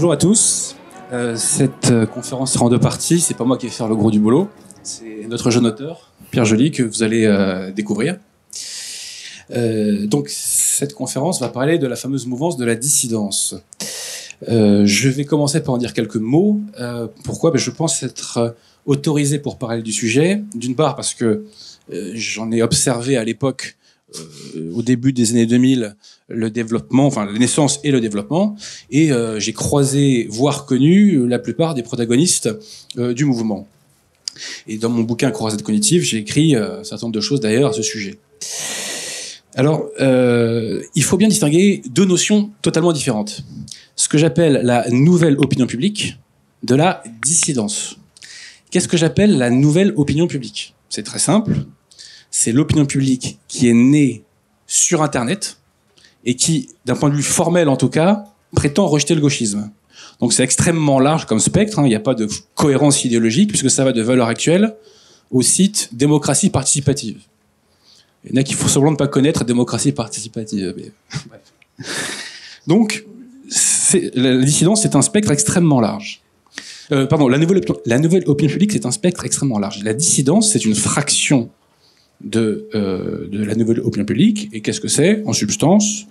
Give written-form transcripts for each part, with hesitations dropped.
Bonjour à tous. Cette conférence sera en deux parties. C'est pas moi qui vais faire le gros du boulot. C'est notre jeune auteur, Pierre Joly, que vous allez découvrir. Donc, cette conférence va parler de la fameuse mouvance de la dissidence. Je vais commencer par en dire quelques mots. Pourquoi ? Je pense être autorisé pour parler du sujet. D'une part, parce que j'en ai observé à l'époque, au début des années 2000, le développement, enfin la naissance et le développement, et j'ai croisé, voire connu, la plupart des protagonistes du mouvement. Et dans mon bouquin Croisade cognitive, j'ai écrit un certain nombre de choses d'ailleurs à ce sujet. Alors, il faut bien distinguer deux notions totalement différentes. Ce que j'appelle la nouvelle opinion publique de la dissidence. Qu'est-ce que j'appelle la nouvelle opinion publique ? C'est très simple. C'est l'opinion publique qui est née sur Internet et qui, d'un point de vue formel en tout cas, prétend rejeter le gauchisme. Donc c'est extrêmement large comme spectre, il n'y a pas de cohérence idéologique puisque ça va de valeurs actuelles au site démocratie participative. Il y en a qui font semblant de ne pas connaître démocratie participative. Mais... Bref. Donc la dissidence, c'est un spectre extrêmement large. La nouvelle opinion publique, c'est un spectre extrêmement large. La dissidence, c'est une fraction de la nouvelle opinion publique. Et qu'est-ce que c'est, en substance ?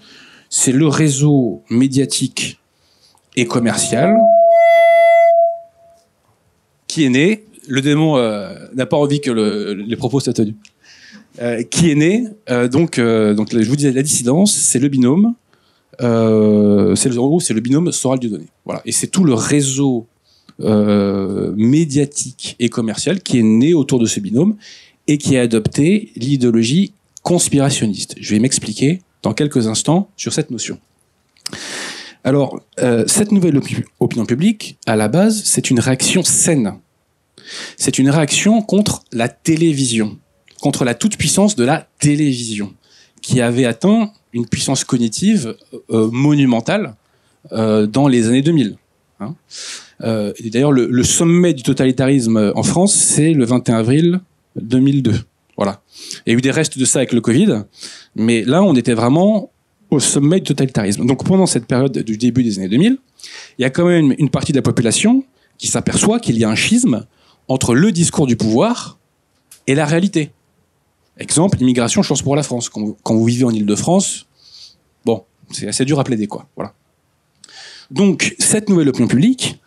C'est le réseau médiatique et commercial qui est né. Le démon n'a pas envie que les propos soient tenus. Qui est né. Donc, je vous disais, la dissidence, c'est le binôme. C'est le binôme Soral-Dieudonné. Voilà. Et c'est tout le réseau médiatique et commercial qui est né autour de ce binôme et qui a adopté l'idéologie conspirationniste. Je vais m'expliquer dans quelques instants sur cette notion. Alors, cette nouvelle opinion publique, à la base, c'est une réaction saine. C'est une réaction contre la télévision, contre la toute-puissance de la télévision, qui avait atteint une puissance cognitive monumentale dans les années 2000. Et d'ailleurs, le sommet du totalitarisme en France, c'est le 21 avril 2002. Voilà. Il y a eu des restes de ça avec le Covid, mais là, on était vraiment au sommet du totalitarisme. Donc, pendant cette période du début des années 2000, il y a quand même une partie de la population qui s'aperçoit qu'il y a un schisme entre le discours du pouvoir et la réalité. Exemple, l'immigration, chance pour la France. Quand vous vivez en Île-de-France, bon, c'est assez dur à plaider, quoi. Voilà. Donc, cette nouvelle opinion publique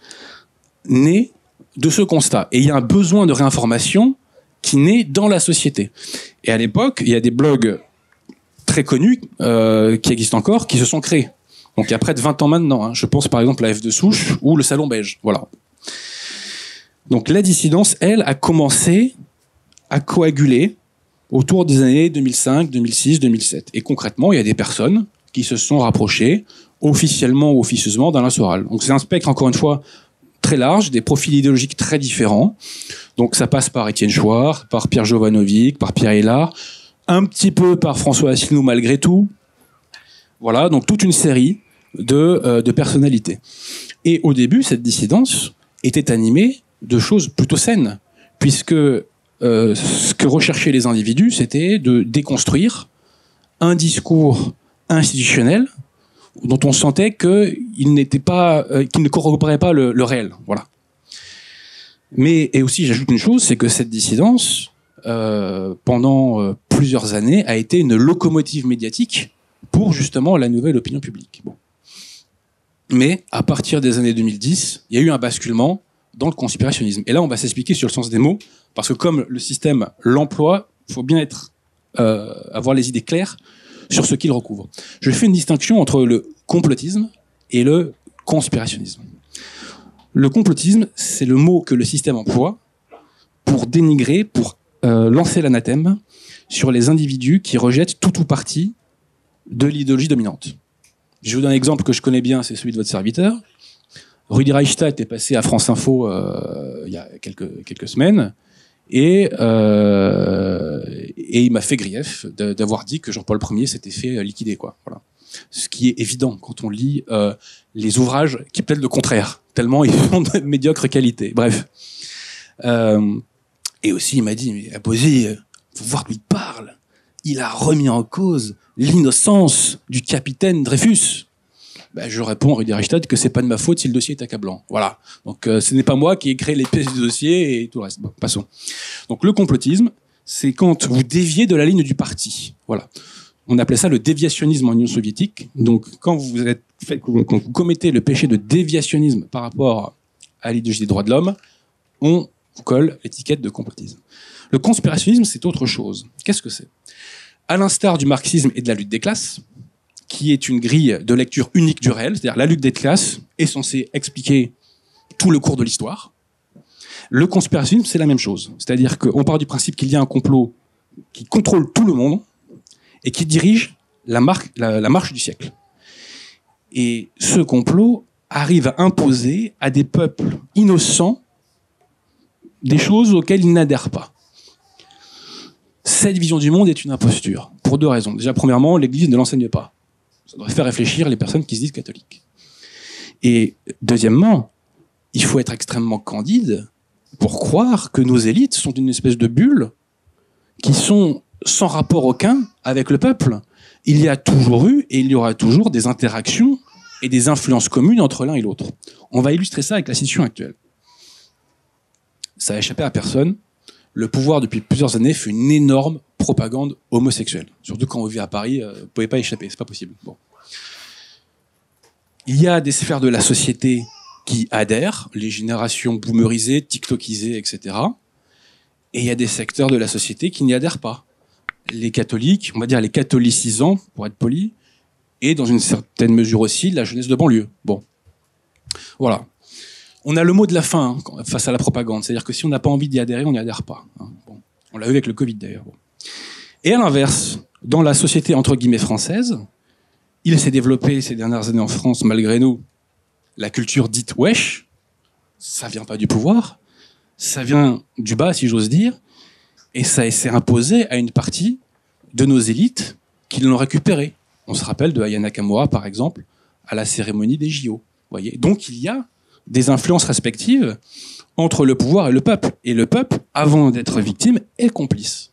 naît de ce constat. Et il y a un besoin de réinformation qui naît dans la société. Et à l'époque, il y a des blogs très connus qui existent encore, qui se sont créés. Donc, il y a près de 20 ans maintenant. Je pense par exemple à F de Souche ou le Salon Beige. Voilà. Donc, la dissidence, elle, a commencé à coaguler autour des années 2005, 2006, 2007. Et concrètement, il y a des personnes qui se sont rapprochées officiellement ou officieusement d'Alain Soral. Donc c'est un spectre, encore une fois, très large, des profils idéologiques très différents. Donc ça passe par Étienne Chouard, par Pierre Jovanovic, par Pierre Hélard, un petit peu par François Asselineau malgré tout. Voilà, donc toute une série de personnalités. Et au début, cette dissidence était animée de choses plutôt saines, puisque ce que recherchaient les individus, c'était de déconstruire un discours institutionnel dont on sentait qu'il ne corroborait pas le réel. Voilà. Mais, et aussi, j'ajoute une chose, c'est que cette dissidence, pendant plusieurs années, a été une locomotive médiatique pour justement la nouvelle opinion publique. Bon. Mais à partir des années 2010, il y a eu un basculement dans le conspirationnisme. Et là, on va s'expliquer sur le sens des mots, parce que comme le système l'emploie, il faut bien avoir les idées claires sur ce qu'il recouvre. Je fais une distinction entre le complotisme et le conspirationnisme. Le complotisme, c'est le mot que le système emploie pour dénigrer, pour lancer l'anathème sur les individus qui rejettent tout ou partie de l'idéologie dominante. Je vous donne un exemple que je connais bien, c'est celui de votre serviteur. Rudi Reichstadt est passé à France Info il y a quelques semaines et il m'a fait grief d'avoir dit que Jean-Paul Ier s'était fait liquider, quoi. Voilà. Ce qui est évident quand on lit les ouvrages qui plaident le contraire, tellement ils sont de médiocre qualité. Bref. Et aussi, il m'a dit, mais Abosi, faut voir d'où il parle. Il a remis en cause l'innocence du capitaine Dreyfus. Ben, je réponds à Rudi Reichstadt que c'est pas de ma faute si le dossier est accablant. Voilà. Donc ce n'est pas moi qui ai créé les pièces du dossier et tout le reste. Bon, passons. Donc le complotisme, c'est quand vous déviez de la ligne du parti. Voilà. On appelait ça le déviationnisme en Union soviétique. Donc quand quand vous commettez le péché de déviationnisme par rapport à l'idéologie des droits de l'homme, on vous colle l'étiquette de complotisme. Le conspirationnisme, c'est autre chose. Qu'est-ce que c'est? À l'instar du marxisme et de la lutte des classes, qui est une grille de lecture unique du réel, c'est-à-dire la lutte des classes est censée expliquer tout le cours de l'histoire. Le conspirationnisme, c'est la même chose. C'est-à-dire qu'on part du principe qu'il y a un complot qui contrôle tout le monde et qui dirige la marche du siècle. Et ce complot arrive à imposer à des peuples innocents des choses auxquelles ils n'adhèrent pas. Cette vision du monde est une imposture, pour deux raisons. Déjà, premièrement, l'Église ne l'enseigne pas. Ça devrait faire réfléchir les personnes qui se disent catholiques. Et deuxièmement, il faut être extrêmement candide pour croire que nos élites sont une espèce de bulle qui sont sans rapport aucun avec le peuple. Il y a toujours eu et il y aura toujours des interactions et des influences communes entre l'un et l'autre. On va illustrer ça avec la situation actuelle. Ça a échappé à personne. Le pouvoir, depuis plusieurs années, fait une énorme propagande homosexuelle. Surtout quand on vit à Paris, vous ne pouvez pas échapper, c'est pas possible. Bon. Il y a des sphères de la société qui adhèrent, les générations boomerisées, tiktokisées, etc. Et il y a des secteurs de la société qui n'y adhèrent pas. Les catholiques, on va dire les catholicisants, pour être poli, et dans une certaine mesure aussi, la jeunesse de banlieue. Bon. Voilà. On a le mot de la fin hein, face à la propagande. C'est-à-dire que si on n'a pas envie d'y adhérer, on n'y adhère pas. Hein. Bon. On l'a vu avec le Covid d'ailleurs. Bon. Et à l'inverse, dans la société entre guillemets française, il s'est développé ces dernières années en France, malgré nous, la culture dite wesh. Ça vient pas du pouvoir, ça vient du bas, si j'ose dire, et ça s'est imposé à une partie de nos élites qui l'ont récupéré. On se rappelle de Aya Nakamura, par exemple, à la cérémonie des JO. Voyez. Donc il y a des influences respectives entre le pouvoir et le peuple. Et le peuple, avant d'être victime, est complice.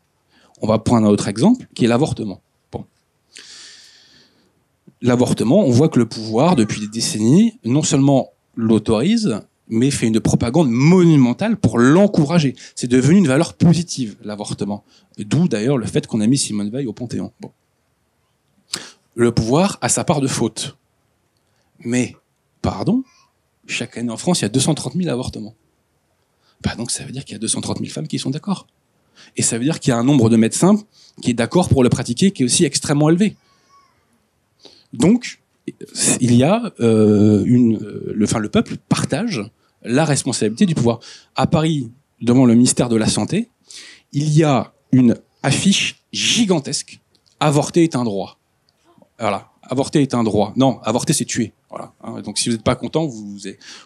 On va prendre un autre exemple, qui est l'avortement. Bon. L'avortement, on voit que le pouvoir, depuis des décennies, non seulement l'autorise, mais fait une propagande monumentale pour l'encourager. C'est devenu une valeur positive, l'avortement. D'où d'ailleurs le fait qu'on a mis Simone Veil au Panthéon. Bon. Le pouvoir a sa part de faute. Mais, pardon, chaque année en France, il y a 230 000 avortements. Bah donc ça veut dire qu'il y a 230 000 femmes qui sont d'accord. Et ça veut dire qu'il y a un nombre de médecins qui est d'accord pour le pratiquer qui est aussi extrêmement élevé. Donc, il y a le peuple partage la responsabilité du pouvoir. À Paris, devant le ministère de la Santé, il y a une affiche gigantesque. Avorter est un droit. Voilà. Avorter est un droit. Non, avorter c'est tuer. Voilà. Donc si vous n'êtes pas content, vous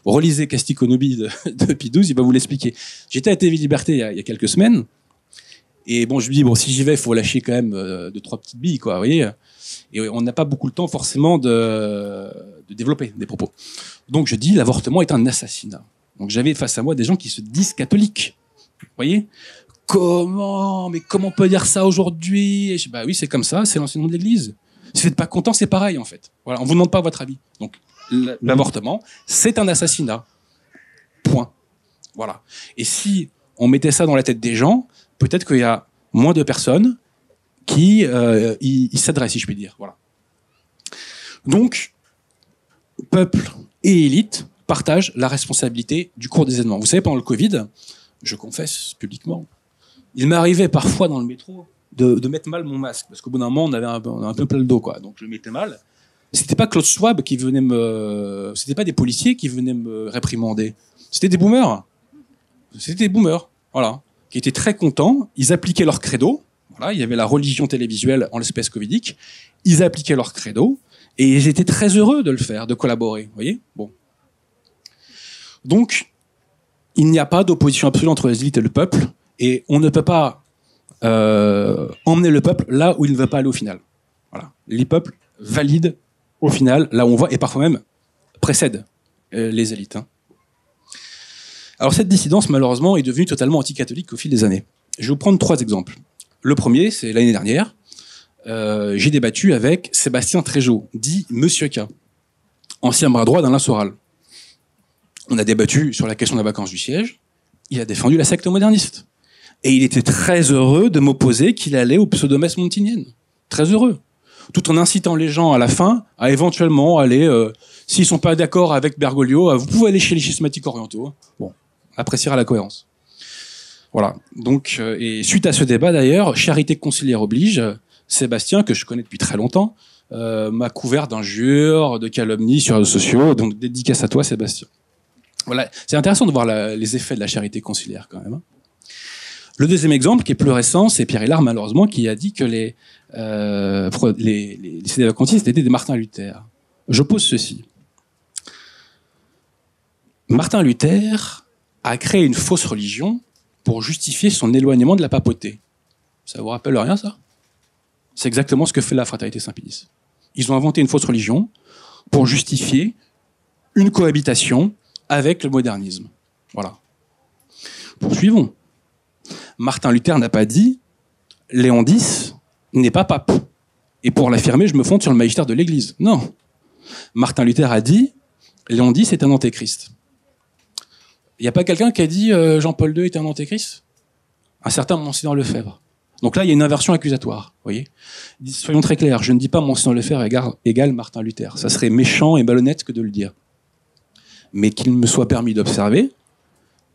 relisez Casticonobi de Pie XII, il va vous l'expliquer. J'étais à TV Liberté il y a quelques semaines, et bon, je me dis bon, si j'y vais, il faut lâcher quand même 2-3 petites billes, quoi. Vous voyez. Et on n'a pas beaucoup le temps forcément de développer des propos. Donc je dis l'avortement est un assassinat. Donc j'avais face à moi des gens qui se disent catholiques. Vous voyez. Comment on peut dire ça aujourd'hui? Et je dis, bah oui, c'est comme ça, c'est l'enseignement de l'Église. Si vous n'êtes pas content, c'est pareil en fait. Voilà, on vous demande pas votre avis. Donc l'avortement, c'est un assassinat. Point. Voilà. Et si on mettait ça dans la tête des gens, peut-être qu'il y a moins de personnes qui y s'adressent, si je puis dire. Voilà. Donc, peuple et élite partagent la responsabilité du cours des événements. Vous savez, pendant le Covid, je confesse publiquement, il m'arrivait parfois dans le métro de mettre mal mon masque, parce qu'au bout d'un moment, on avait un peu plein le dos, quoi. Donc je le mettais mal. C'était pas Claude Schwab qui venait c'était pas des policiers qui venaient me réprimander. C'était des boomers. C'était des boomers, voilà, qui étaient très contents. Ils appliquaient leur credo. Voilà, il y avait la religion télévisuelle en l'espèce covidique. Ils appliquaient leur credo et ils étaient très heureux de le faire, de collaborer. Vous voyez, bon. Donc, il n'y a pas d'opposition absolue entre les élites et le peuple, et on ne peut pas emmener le peuple là où il ne veut pas aller au final. Voilà. Les peuples valident au final là où on va, et parfois même précèdent les élites. Hein. Alors cette dissidence, malheureusement, est devenue totalement anticatholique au fil des années. Je vais vous prendre 3 exemples. Le premier, c'est l'année dernière. J'ai débattu avec Sébastien Trégeot, dit Monsieur K. ancien bras droit d'Alain Soral. On a débattu sur la question de la vacance du siège. Il a défendu la secte moderniste. Et il était très heureux de m'opposer qu'il allait aux pseudomesses montiniennes. Très heureux. Tout en incitant les gens à la fin à éventuellement aller, s'ils sont pas d'accord avec Bergoglio, vous pouvez aller chez les schismatiques orientaux. Bon, on appréciera la cohérence. Voilà. Donc, et suite à ce débat d'ailleurs, charité conciliaire oblige, Sébastien, que je connais depuis très longtemps, m'a couvert d'injures, de calomnies sur les réseaux sociaux. Donc, dédicace à toi, Sébastien. Voilà. C'est intéressant de voir les effets de la charité conciliaire quand même. Le deuxième exemple, qui est plus récent, c'est Pierre Hillard, malheureusement, qui a dit que les sédévacantistes étaient des Martin Luther. Je pose ceci. Martin Luther a créé une fausse religion pour justifier son éloignement de la papauté. Ça vous rappelle rien, ça? C'est exactement ce que fait la Fraternité Saint-Pédis. Ils ont inventé une fausse religion pour justifier une cohabitation avec le modernisme. Voilà. Poursuivons. Martin Luther n'a pas dit « Léon X n'est pas pape. Et pour l'affirmer, je me fonde sur le magistère de l'Église. » Non. Martin Luther a dit « Léon X est un antéchrist. » Il n'y a pas quelqu'un qui a dit Jean-Paul II est un antéchrist? Un certain Monseigneur Lefebvre. Donc là, il y a une inversion accusatoire. Voyez. Soyons très clairs, je ne dis pas Monseigneur Lefebvre égale Martin Luther. Ça serait méchant et malhonnête que de le dire. Mais qu'il me soit permis d'observer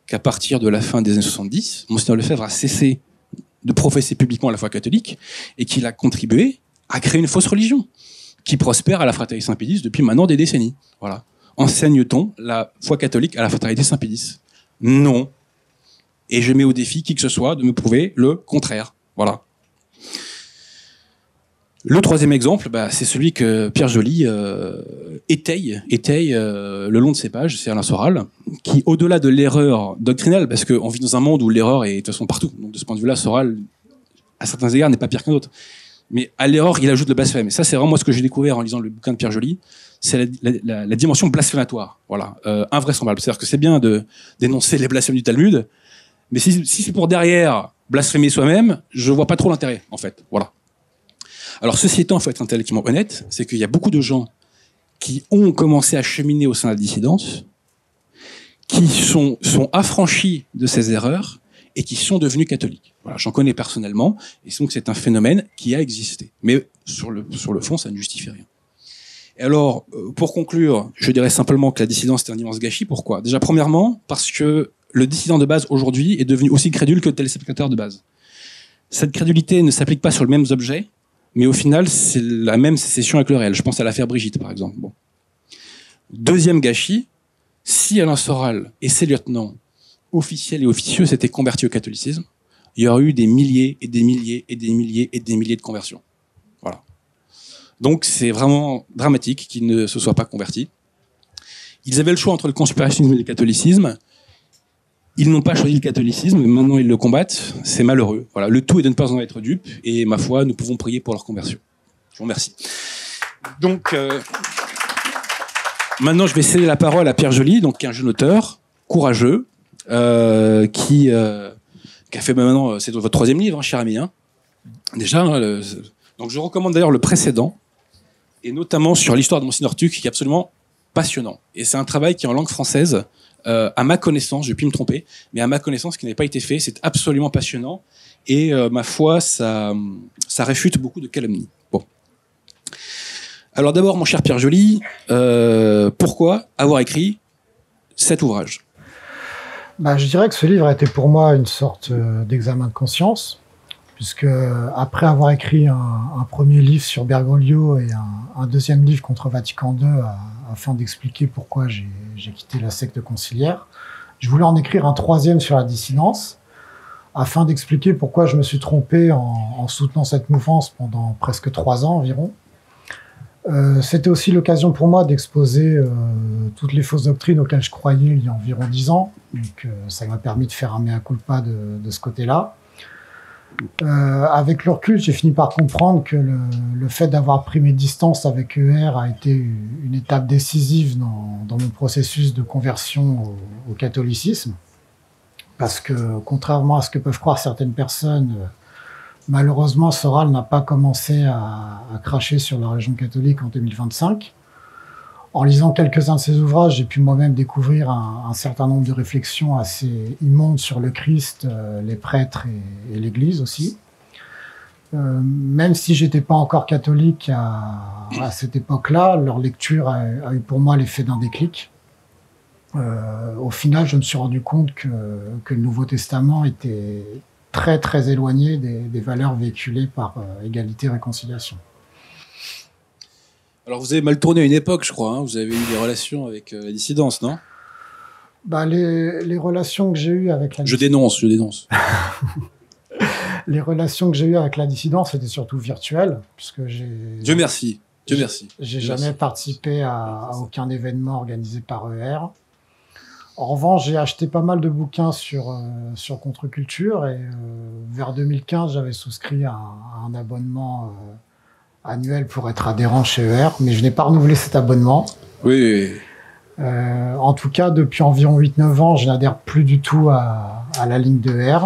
qu'à partir de la fin des années 70, Monseigneur Lefebvre a cessé de professer publiquement la foi catholique et qu'il a contribué à créer une fausse religion qui prospère à la Fraternité Saint-Pédis depuis maintenant des décennies. Voilà. Enseigne-t-on la foi catholique à la Fraternité Saint-Pédis? Non. Et je mets au défi qui que ce soit de me prouver le contraire. Voilà. Le troisième exemple, c'est celui que Pierre Joly étaye le long de ses pages, c'est Alain Soral, qui, au-delà de l'erreur doctrinale, parce qu'on vit dans un monde où l'erreur est de toute façon partout, donc de ce point de vue-là, Soral, à certains égards, n'est pas pire qu'un autre. Mais à l'erreur, il ajoute le blasphème. Et ça, c'est vraiment moi ce que j'ai découvert en lisant le bouquin de Pierre Joly, c'est la dimension blasphématoire, voilà, invraisemblable. C'est-à-dire que c'est bien de dénoncer les blasphèmes du Talmud, mais si c'est pour derrière blasphémer soi-même, je vois pas trop l'intérêt, en fait. Voilà. Alors, ceci étant, il faut être intellectuellement honnête, c'est qu'il y a beaucoup de gens qui ont commencé à cheminer au sein de la dissidence, qui sont affranchis de ces erreurs et qui sont devenus catholiques. Voilà, j'en connais personnellement, et donc c'est un phénomène qui a existé. Mais sur le fond, ça ne justifie rien. Et alors, pour conclure, je dirais simplement que la dissidence est un immense gâchis. Pourquoi? Déjà, premièrement, parce que le dissident de base, aujourd'hui, est devenu aussi crédule que le téléspectateur de base. Cette crédulité ne s'applique pas sur les mêmes objets, mais au final, c'est la même sécession avec le réel. Je pense à l'affaire Brigitte, par exemple. Bon. Deuxième gâchis, si Alain Soral et ses lieutenants, officiels et officieux, s'étaient convertis au catholicisme, il y aurait eu des milliers et des milliers et des milliers et des milliers de conversions. Voilà. Donc c'est vraiment dramatique qu'ils ne se soient pas convertis. Ils avaient le choix entre le conspirationnisme et le catholicisme. Ils n'ont pas choisi le catholicisme, mais maintenant ils le combattent. C'est malheureux. Voilà. Le tout est de ne pas en être dupe. Et ma foi, nous pouvons prier pour leur conversion. Je vous remercie. Donc, maintenant, je vais céder la parole à Pierre Joly, donc, qui est un jeune auteur, courageux, qui a fait maintenant, c'est votre troisième livre, cher ami. Déjà, donc je recommande d'ailleurs le précédent, et notamment sur l'histoire de Monseigneur Tuc, qui est absolument passionnant. Et c'est un travail qui est en langue française. À ma connaissance, je vais pu me tromper, mais à ma connaissance, qui n'avait pas été fait, c'est absolument passionnant. Et ma foi, ça réfute beaucoup de calomnies. Bon. Alors d'abord, mon cher Pierre Joly, pourquoi avoir écrit cet ouvrage? Je dirais que ce livre a été pour moi une sorte d'examen de conscience, puisque après avoir écrit un premier livre sur Bergoglio et un deuxième livre contre Vatican II, afin d'expliquer pourquoi j'ai quitté la secte conciliaire, je voulais en écrire un troisième sur la dissidence, afin d'expliquer pourquoi je me suis trompé en soutenant cette mouvance pendant presque 3 ans environ. C'était aussi l'occasion pour moi d'exposer toutes les fausses doctrines auxquelles je croyais il y a environ 10 ans. Donc ça m'a permis de faire un mea culpa de ce côté-là. Avec le recul, j'ai fini par comprendre que le fait d'avoir pris mes distances avec ER a été une étape décisive dans mon processus de conversion au catholicisme. Parce que, contrairement à ce que peuvent croire certaines personnes, malheureusement, Soral n'a pas commencé à cracher sur la religion catholique en 2025. En lisant quelques-uns de ses ouvrages, j'ai pu moi-même découvrir un certain nombre de réflexions assez immondes sur le Christ, les prêtres et l'Église aussi. Même si j'étais pas encore catholique à cette époque-là, leur lecture a eu pour moi l'effet d'un déclic. Au final, je me suis rendu compte que le Nouveau Testament était très très éloigné des valeurs véhiculées par égalité et réconciliation. Alors vous avez mal tourné à une époque, je crois. Hein. Vous avez eu des relations avec la dissidence, non? Les relations que j'ai eues avec la Je dénonce. Les relations que j'ai eues avec la dissidence étaient surtout virtuelles, puisque Dieu merci. J'ai jamais participé à aucun événement organisé par ER. En revanche, j'ai acheté pas mal de bouquins sur contre-culture et vers 2015, j'avais souscrit à un abonnement annuel pour être adhérent chez ER, mais je n'ai pas renouvelé cet abonnement. Oui. En tout cas, depuis environ 8-9 ans, je n'adhère plus du tout à la ligne de ER.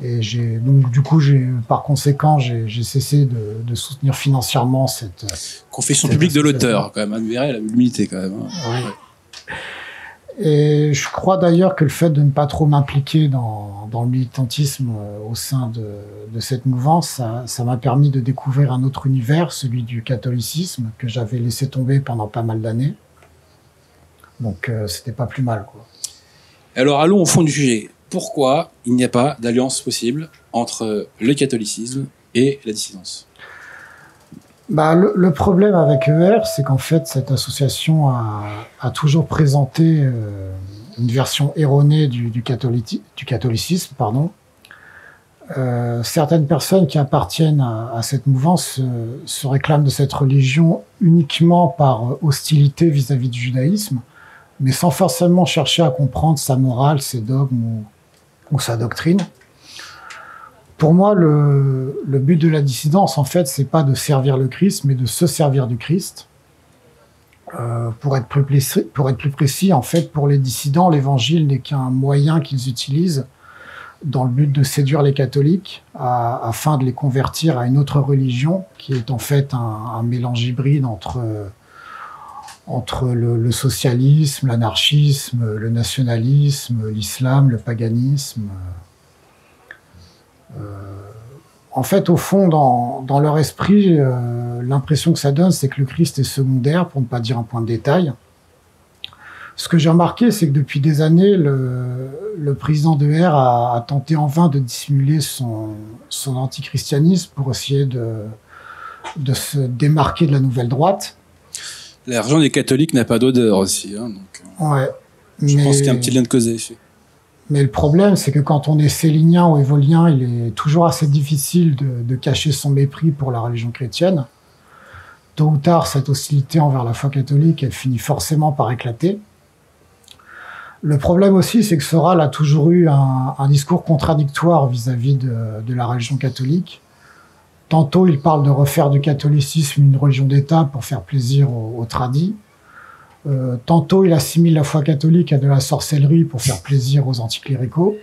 Et donc du coup, par conséquent, j'ai cessé de soutenir financièrement cette confession publique de l'auteur, quand même. ER, elle a l'humilité, quand même. Hein. Oui. Ouais. Et je crois d'ailleurs que le fait de ne pas trop m'impliquer dans le militantisme au sein de cette mouvance, ça m'a permis de découvrir un autre univers, celui du catholicisme, que j'avais laissé tomber pendant pas mal d'années. Donc c'était pas plus mal, quoi. Alors allons au fond du sujet. Pourquoi il n'y a pas d'alliance possible entre le catholicisme et la dissidence? Le problème avec ER, c'est qu'en fait, cette association a toujours présenté une version erronée du catholicisme. Certaines personnes qui appartiennent à cette mouvance se réclament de cette religion uniquement par hostilité vis-à-vis du judaïsme, mais sans forcément chercher à comprendre sa morale, ses dogmes ou sa doctrine. Pour moi, le but de la dissidence, en fait, c'est pas de servir le Christ, mais de se servir du Christ. Pour être plus précis, en fait, pour les dissidents, l'évangile n'est qu'un moyen qu'ils utilisent dans le but de séduire les catholiques afin de les convertir à une autre religion qui est en fait un mélange hybride entre le socialisme, l'anarchisme, le nationalisme, l'islam, le paganisme. En fait, au fond, dans leur esprit, l'impression que ça donne, c'est que le Christ est secondaire, pour ne pas dire un point de détail. Ce que j'ai remarqué, c'est que depuis des années, le président de ER a tenté en vain de dissimuler son antichristianisme pour essayer de se démarquer de la nouvelle droite. L'argent des catholiques n'a pas d'odeur aussi. Hein, donc, ouais. Je pense qu'il y a un petit lien de causalité ici. Mais le problème, c'est que quand on est célinien ou évolien, il est toujours assez difficile de cacher son mépris pour la religion chrétienne. Tôt ou tard, cette hostilité envers la foi catholique, elle finit forcément par éclater. Le problème aussi, c'est que Soral a toujours eu un discours contradictoire vis-à-vis de la religion catholique. Tantôt, il parle de refaire du catholicisme une religion d'État pour faire plaisir aux tradis. Tantôt, il assimile la foi catholique à de la sorcellerie pour faire plaisir aux anticléricaux.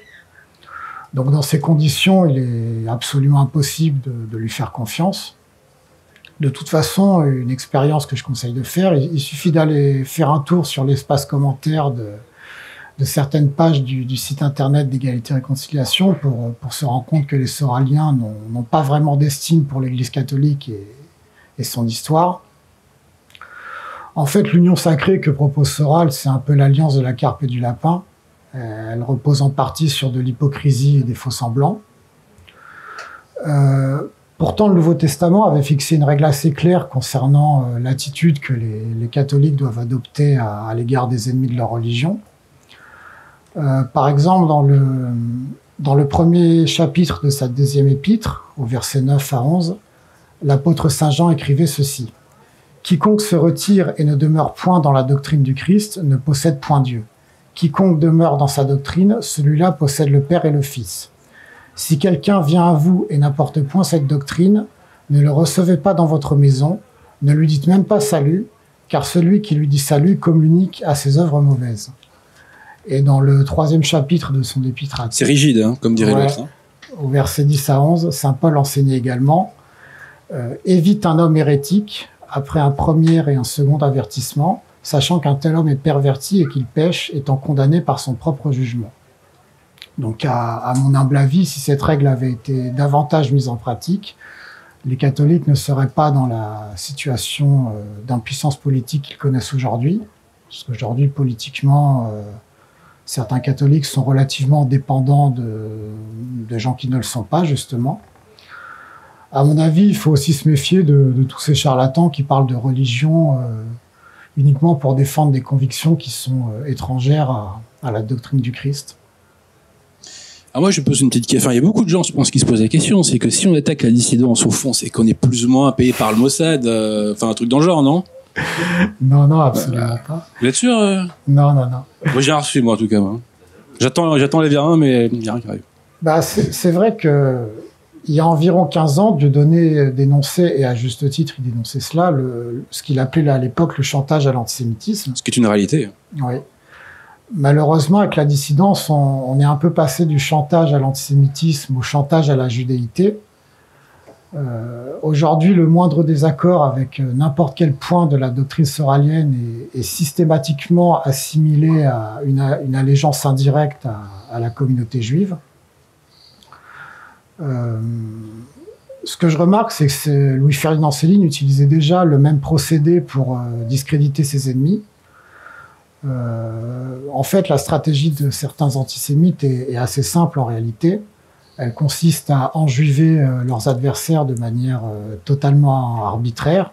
Donc, dans ces conditions, il est absolument impossible de lui faire confiance. De toute façon, une expérience que je conseille de faire, il suffit d'aller faire un tour sur l'espace commentaire de certaines pages du site internet d'Égalité et Réconciliation pour se rendre compte que les soraliens n'ont pas vraiment d'estime pour l'Église catholique et son histoire. En fait, l'union sacrée que propose Soral, c'est un peu l'alliance de la carpe et du lapin. Elle repose en partie sur de l'hypocrisie et des faux-semblants. Pourtant, le Nouveau Testament avait fixé une règle assez claire concernant l'attitude que les catholiques doivent adopter à l'égard des ennemis de leur religion. Par exemple, dans le premier chapitre de sa deuxième épître, au verset 9 à 11, l'apôtre Saint Jean écrivait ceci. « Quiconque se retire et ne demeure point dans la doctrine du Christ ne possède point Dieu. Quiconque demeure dans sa doctrine, celui-là possède le Père et le Fils. Si quelqu'un vient à vous et n'apporte point cette doctrine, ne le recevez pas dans votre maison, ne lui dites même pas salut, car celui qui lui dit salut communique à ses œuvres mauvaises. » Et dans le troisième chapitre de son épître... C'est rigide, hein, comme dirait l'autre. Hein. Au verset 10 à 11, saint Paul enseignait également « Évite un homme hérétique, après un premier et un second avertissement, sachant qu'un tel homme est perverti et qu'il pêche, étant condamné par son propre jugement. Donc, à mon humble avis, si cette règle avait été davantage mise en pratique, les catholiques ne seraient pas dans la situation d'impuissance politique qu'ils connaissent aujourd'hui. Parce qu'aujourd'hui, politiquement, certains catholiques sont relativement dépendants de gens qui ne le sont pas, justement. À mon avis, il faut aussi se méfier de tous ces charlatans qui parlent de religion uniquement pour défendre des convictions qui sont étrangères à la doctrine du Christ. Alors moi, je pose une petite question. Enfin, il y a beaucoup de gens, je pense, qui se posent la question. C'est que si on attaque la dissidence, au fond, c'est qu'on est plus ou moins payé par le Mossad. Enfin, un truc dans le genre, non? Non, absolument pas. Vous êtes sûr Non. Moi, j'ai rien reçu, moi, en tout cas. Moi. J'attends les vérins, mais il n'y a rien qui arrive. Bah, c'est vrai que il y a environ 15 ans, Dieudonné dénonçait, et à juste titre, il dénonçait cela, ce qu'il appelait à l'époque le chantage à l'antisémitisme. Ce qui est une réalité. Oui. Malheureusement, avec la dissidence, on est un peu passé du chantage à l'antisémitisme au chantage à la judéité. Aujourd'hui, le moindre désaccord avec n'importe quel point de la doctrine soralienne est systématiquement assimilé à une allégeance indirecte à la communauté juive. Ce que je remarque, c'est que Louis-Ferdinand Céline utilisait déjà le même procédé pour discréditer ses ennemis. En fait, la stratégie de certains antisémites est assez simple en réalité. Elle consiste à enjuiver leurs adversaires de manière totalement arbitraire,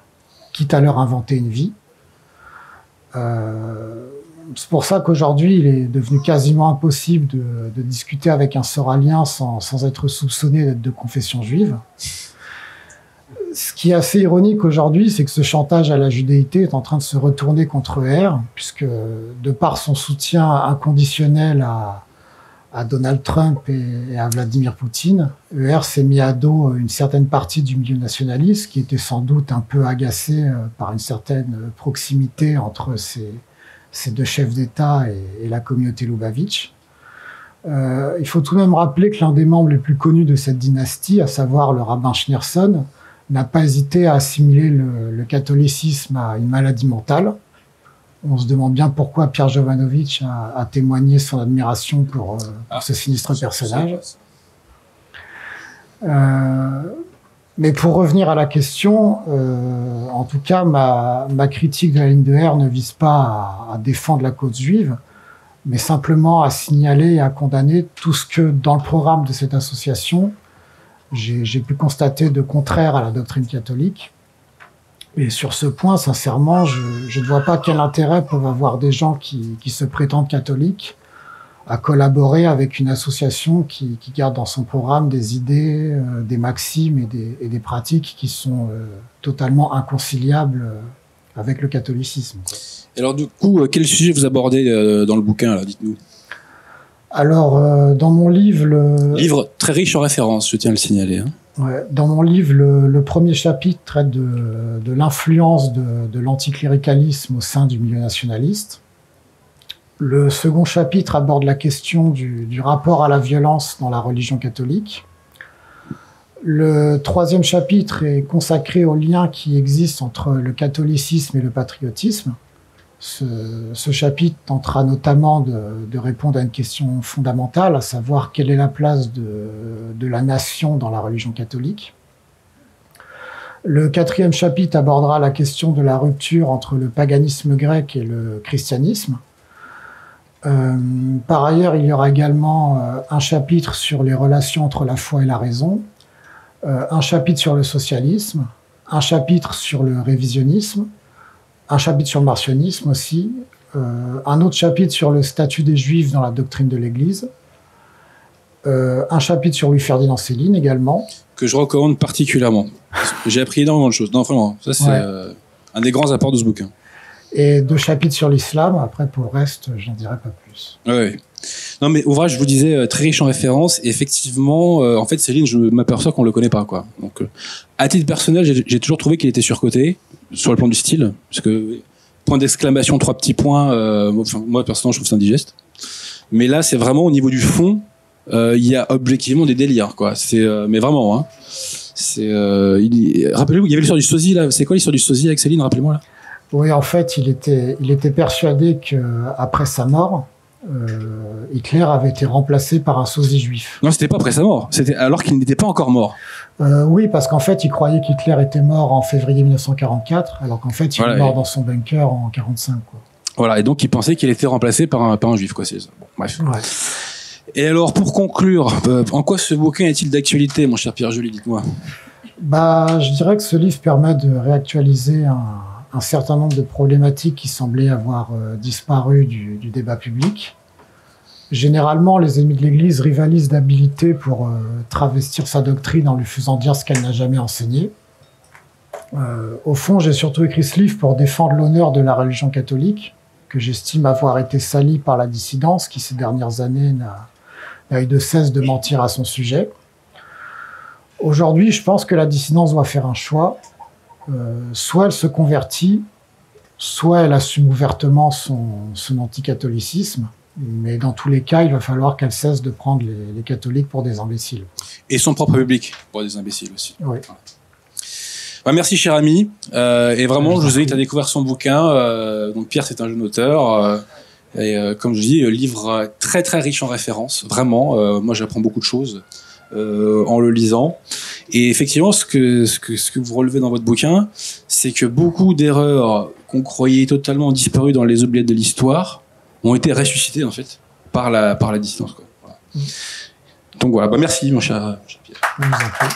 quitte à leur inventer une vie. C'est pour ça qu'aujourd'hui, il est devenu quasiment impossible de discuter avec un soralien sans être soupçonné d'être de confession juive. Ce qui est assez ironique aujourd'hui, c'est que ce chantage à la judéité est en train de se retourner contre ER, puisque de par son soutien inconditionnel à Donald Trump et à Vladimir Poutine, ER s'est mis à dos une certaine partie du milieu nationaliste, qui était sans doute un peu agacé par une certaine proximité entre ces deux chefs d'État et la communauté Lubavitch. Il faut tout de même rappeler que l'un des membres les plus connus de cette dynastie, à savoir le rabbin Schneerson, n'a pas hésité à assimiler le catholicisme à une maladie mentale. On se demande bien pourquoi Pierre Jovanovic a témoigné son admiration pour ce sinistre personnage. Mais pour revenir à la question, en tout cas, ma critique de la ligne de R ne vise pas à défendre la cause juive, mais simplement à signaler et à condamner tout ce que, dans le programme de cette association, j'ai pu constater de contraire à la doctrine catholique. Et sur ce point, sincèrement, je ne vois pas quel intérêt peuvent avoir des gens qui se prétendent catholiques à collaborer avec une association qui garde dans son programme des idées, des maximes et des pratiques qui sont totalement inconciliables avec le catholicisme. Et alors du coup, quel sujet vous abordez dans le bouquin, là, dites-nous? Alors, dans mon livre... Livre très riche en références, je tiens à le signaler. Hein. Ouais, dans mon livre, le premier chapitre traite de l'influence de l'anticléricalisme au sein du milieu nationaliste. Le second chapitre aborde la question du rapport à la violence dans la religion catholique. Le troisième chapitre est consacré aux liens qui existent entre le catholicisme et le patriotisme. Ce chapitre tentera notamment de répondre à une question fondamentale, à savoir quelle est la place de la nation dans la religion catholique. Le quatrième chapitre abordera la question de la rupture entre le paganisme grec et le christianisme. Par ailleurs, il y aura également un chapitre sur les relations entre la foi et la raison, un chapitre sur le socialisme, un chapitre sur le révisionnisme, un chapitre sur le marcionisme aussi, un autre chapitre sur le statut des Juifs dans la doctrine de l'Église, un chapitre sur Louis-Ferdinand Céline également. Que je recommande particulièrement. J'ai appris énormément de choses. Non, vraiment, ça c'est un des grands apports de ce bouquin. Et 2 chapitres sur l'islam. Après, pour le reste, j'en dirai pas plus. Oui. Non, mais ouvrage, je vous disais, très riche en références. Et effectivement, en fait, Céline, je m'aperçois qu'on le connaît pas, quoi. Donc, à titre personnel, j'ai toujours trouvé qu'il était surcoté sur le plan du style, parce que point d'exclamation, 3 petits points. Moi, personnellement, je trouve ça indigeste. Mais là, c'est vraiment au niveau du fond, il y a objectivement des délires, quoi. C'est, mais vraiment, hein. Rappelez-vous, il y avait l'histoire du sosie là. C'est quoi l'histoire du sosie avec Céline? Rappelez-moi là. Oui, en fait, il était persuadé que après sa mort, Hitler avait été remplacé par un sosie juif. Non, c'était pas après sa mort. C'était alors qu'il n'était pas encore mort. Oui, parce qu'en fait, il croyait qu'Hitler était mort en février 1944, alors qu'en fait, il est mort dans son bunker en 1945. Quoi. Voilà, et donc il pensait qu'il était remplacé par un juif, quoi. C'est ça. Bon, bref. Ouais. Et alors, pour conclure, en quoi ce bouquin est-il d'actualité, mon cher Pierre Joly? Dites-moi. Je dirais que ce livre permet de réactualiser un certain nombre de problématiques qui semblaient avoir disparu du débat public. Généralement, les ennemis de l'Église rivalisent d'habileté pour travestir sa doctrine en lui faisant dire ce qu'elle n'a jamais enseigné. Au fond, j'ai surtout écrit ce livre pour défendre l'honneur de la religion catholique, que j'estime avoir été salie par la dissidence, qui ces dernières années n'a eu de cesse de mentir à son sujet. Aujourd'hui, je pense que la dissidence doit faire un choix. Soit elle se convertit, soit elle assume ouvertement son anticatholicisme. Mais dans tous les cas, il va falloir qu'elle cesse de prendre les catholiques pour des imbéciles. Et son propre public pour des imbéciles aussi. Oui. Merci, cher ami. Et vraiment, je vous invite à découvrir son bouquin. Donc Pierre, c'est un jeune auteur. Et comme je dis, livre très très riche en références. Vraiment, moi j'apprends beaucoup de choses en le lisant. Et effectivement, ce que vous relevez dans votre bouquin, c'est que beaucoup d'erreurs qu'on croyait totalement disparues dans les oubliettes de l'histoire ont été ressuscitées en fait par la dissidence. Quoi. Voilà. Donc voilà, merci mon cher Pierre. Je vous en prie.